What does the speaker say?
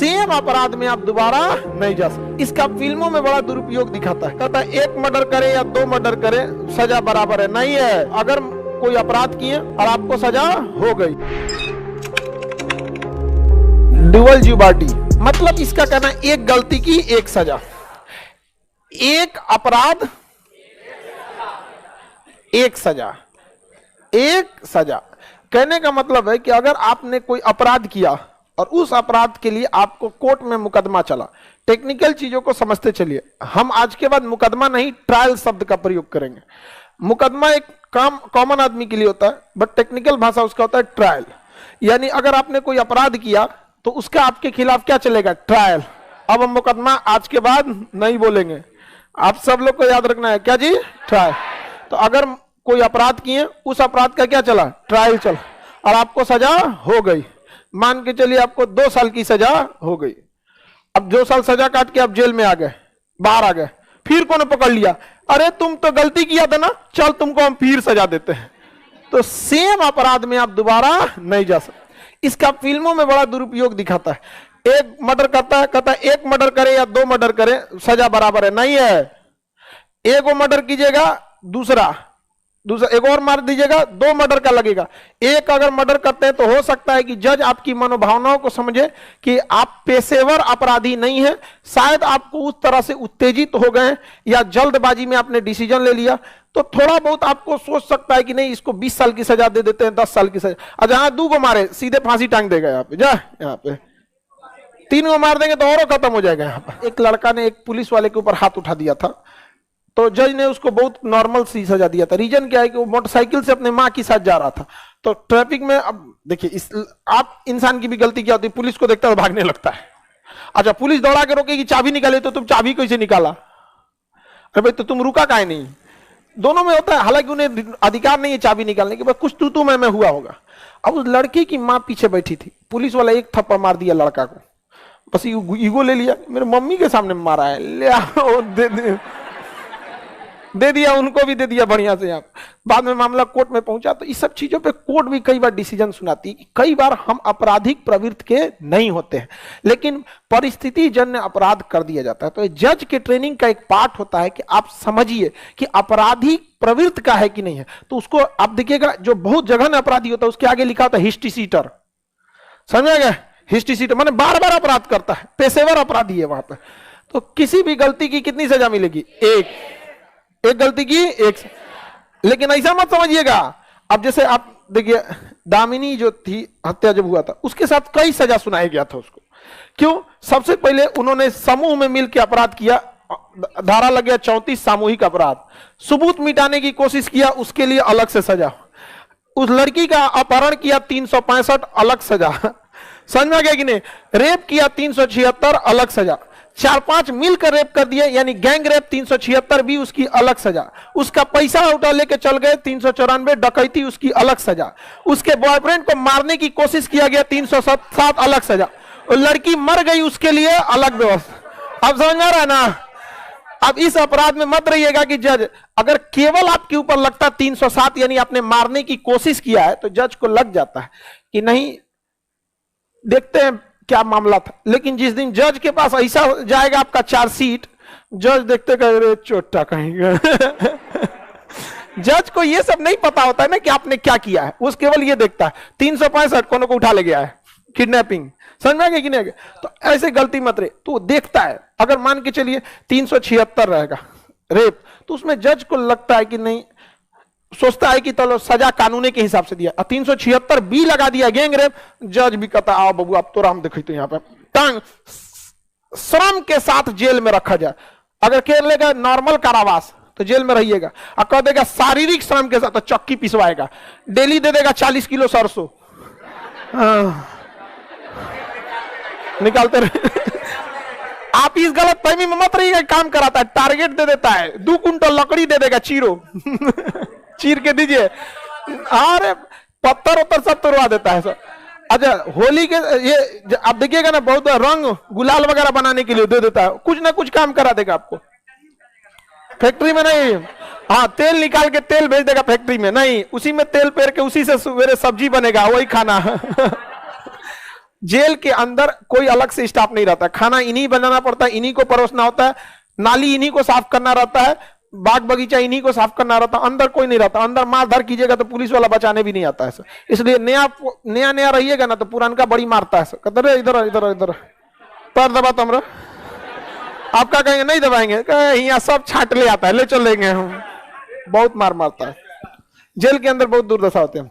Same अपराध में आप दोबारा नहीं जा सकते। इसका फिल्मों में बड़ा दुरुपयोग दिखाता है, कहता है एक मर्डर करे या 2 मर्डर करे सजा बराबर है। नहीं है, अगर कोई अपराध किए और आपको सजा हो गई। डुअल ज्यूबिलिटी मतलब इसका कहना एक गलती की एक सजा, एक अपराध एक सजा, एक सजा। कहने का मतलब है कि अगर आपने कोई अपराध किया और उस अपराध के लिए आपको कोर्ट में मुकदमा चला, टेक्निकल चीजों को समझते चलिए। हम आज के बाद मुकदमा नहीं ट्रायल शब्द का प्रयोग करेंगे। मुकदमा एक काम कॉमन आदमी के लिए होता है, बट टेक्निकल भाषा उसका होता है ट्रायल। यानी अगर आपने कोई अपराध किया तो उसका आपके खिलाफ क्या चलेगा? ट्रायल। अब हम मुकदमा आज के बाद नहीं बोलेंगे, आप सब लोग को याद रखना है क्या जी? ट्रायल। तो अगर कोई अपराध किए, उस अपराध का क्या चला? ट्रायल चला, और आपको सजा हो गई। मान के चलिए आपको 2 साल की सजा हो गई। अब 2 साल सजा काट के आप जेल में आ गए, बाहर आ गए, फिर कौन पकड़ लिया? अरे तुम तो गलती किया था ना, चल तुमको हम फिर सजा देते हैं। तो सेम अपराध में आप दोबारा नहीं जा सकते। इसका फिल्मों में बड़ा दुरुपयोग दिखाता है। एक मर्डर करता है, कहता है एक मर्डर करे या 2 मर्डर करे सजा बराबर है। नहीं है, एक वो मर्डर कीजिएगा, दूसरा एक और मार दीजिएगा, 2 मर्डर का लगेगा। एक अगर मर्डर करते हैं तो हो सकता है कि जज आपकी मनोभावनाओं को समझे कि आप पेशेवर अपराधी नहीं हैं, शायद आपको उस तरह से उत्तेजित हो गए या जल्दबाजी में आपने डिसीजन ले लिया, तो थोड़ा बहुत आपको सोच सकता है कि नहीं इसको 20 साल की सजा दे देते हैं, 10 साल की सजा। और जहां 2 को मारे सीधे फांसी टांग देगा, यहाँ पे जा, यहाँ पे 3 को मार देंगे तो और खत्म हो जाएगा। यहाँ पर एक लड़का ने एक पुलिस वाले के ऊपर हाथ उठा दिया था, तो जज ने उसको बहुत नॉर्मल सी सजा दिया था। रीजन क्या है कि वो मोटरसाइकिल से अपने माँ के साथ जा रहा था, तो ट्रैफिक में, अब देखिए आप इंसान की भी गलती क्या होती है, पुलिस को देखता है भागने लगता है। अच्छा, पुलिस दौड़ा के रोकेगी, चाबी निकाले तो तुम चाबी कैसे निकाला? अरे भाई तो तुम रुका काहे नहीं? दोनों में होता है, हालांकि उन्हें अधिकार नहीं है चाबी निकालने के, बस कुछ तू मैं हुआ होगा। अब उस लड़के की माँ पीछे बैठी थी, पुलिस वाला एक थप्पड़ मार दिया लड़का को, बस ईगो ले लिया, मेरे मम्मी के सामने मारा है, ले आओ दे दिया, उनको भी दे दिया बढ़िया से। आप बाद में मामला कोर्ट में पहुंचा, तो इस सब चीजों पे कोर्ट भी कई बार डिसीजन सुनाती है कि कई बार हम आपराधिक प्रवृत्ति के नहीं होते हैं, लेकिन परिस्थिति जन्य अपराध कर दिया जाता है। तो जज के ट्रेनिंग का एक पार्ट होता है कि आप समझिए कि आपराधिक प्रवृत्ति का है कि नहीं है। तो उसको आप देखिएगा, जो बहुत जघन्य अपराधी होता है उसके आगे लिखा होता है हिस्ट्री सीटर, समझ गए? हिस्ट्री सीटर माने बार बार अपराध करता है, पेशेवर अपराधी है वहां पर। तो किसी भी गलती की कितनी सजा मिलेगी? एक गलती की एक। लेकिन ऐसा मत समझिएगा, अब जैसे आप देखिए दामिनी जो थी, हत्या जब हुआ था, उसके साथ कई सजा सुनाया गया था उसको। क्यों? सबसे पहले उन्होंने समूह में मिलकर अपराध किया, धारा लग गया 34 सामूहिक अपराध। सबूत मिटाने की कोशिश किया, उसके लिए अलग से सजा। उस लड़की का अपहरण किया 365, अलग सजा। समझ में आ गया कि नहीं? रेप किया 376, अलग सजा। 4-5 मिलकर रेप कर दिए, यानी गैंग रेप 376 भी उसकी अलग सजा। उसका पैसा उठा लेके चल गए 394, डकैती उसकी अलग सजा। उसके बॉयफ्रेंड को मारने की कोशिश किया गया 307, अलग सजा। और लड़की मर गई, उसके लिए अलग व्यवस्था। अब समझ आ रहा है ना? अब इस अपराध में मत रहिएगा कि जज, अगर केवल आपके ऊपर लगता 307 यानी आपने मारने की कोशिश किया है, तो जज को लग जाता है कि नहीं, देखते हैं क्या मामला था। लेकिन जिस दिन जज के पास ऐसा जाएगा आपका चार्जशीट, जज देखते कहे चोटा कहेंगे। जज को ये सब नहीं पता होता है ना कि आपने क्या किया है, वो केवल ये देखता है 365 कोनो को उठा ले गया है, किडनैपिंग, समझ में आ गया कि नहीं आ गया? तो ऐसे गलती मत रहे, तो देखता है। अगर मान के चलिए 376 रहेगा रेप, तो उसमें जज को लगता है कि नहीं, सोचता है कि चलो सजा कानून के हिसाब से दिया। 376 बी लगा दिया गैंग रेप, जज भी कहता आओ बाबू आप तो राम देखते यहाँ पे टांग श्रम के साथ जेल में रखा जाए। अगर कह लेगा नॉर्मल कारावास तो जेल में रहिएगा, और कह देगा शारीरिक श्रम के साथ तो चक्की पिसवाएगा, डेली दे देगा 40 किलो सरसों निकालते रहे। आप इस गलत फहमी में मत रहिएगा, काम कराता है, टारगेट दे देता है, 2 कुंटल लकड़ी दे देगा, चीर के दीजिए, अरे पत्थर उत्तर सब तोड़वा देता है सर। अच्छा, होली के ये आप देखिएगा ना, बहुत रंग गुलाल वगैरह बनाने के लिए दे देता है, कुछ ना कुछ काम करा देगा आपको। फैक्ट्री में नहीं, हाँ तेल निकाल के तेल भेज देगा फैक्ट्री में, नहीं उसी में तेल पेर के उसी से सवेरे सब्जी बनेगा, वही खाना। जेल के अंदर कोई अलग से स्टाफ नहीं रहता, खाना इन्हीं बनाना पड़ता है, इन्हीं को परोसना होता है, नाली इन्हीं को साफ करना रहता है, बाग बगीचा इन्हीं को साफ करना रहता है, अंदर कोई नहीं रहता। अंदर मारधर कीजिएगा तो पुलिस वाला बचाने भी नहीं आता है सर। इसलिए नया नया नया रहिएगा ना तो पुरानका बड़ी मारता है सर, कहते इधर इधर इधर पैर दबा तमरा, आपका कहेंगे नहीं दबाएंगे, यहाँ सब छाट ले आता है, ले चलेंगे हम, बहुत मार मारता है। जेल के अंदर बहुत दुर्दशा होते हैं।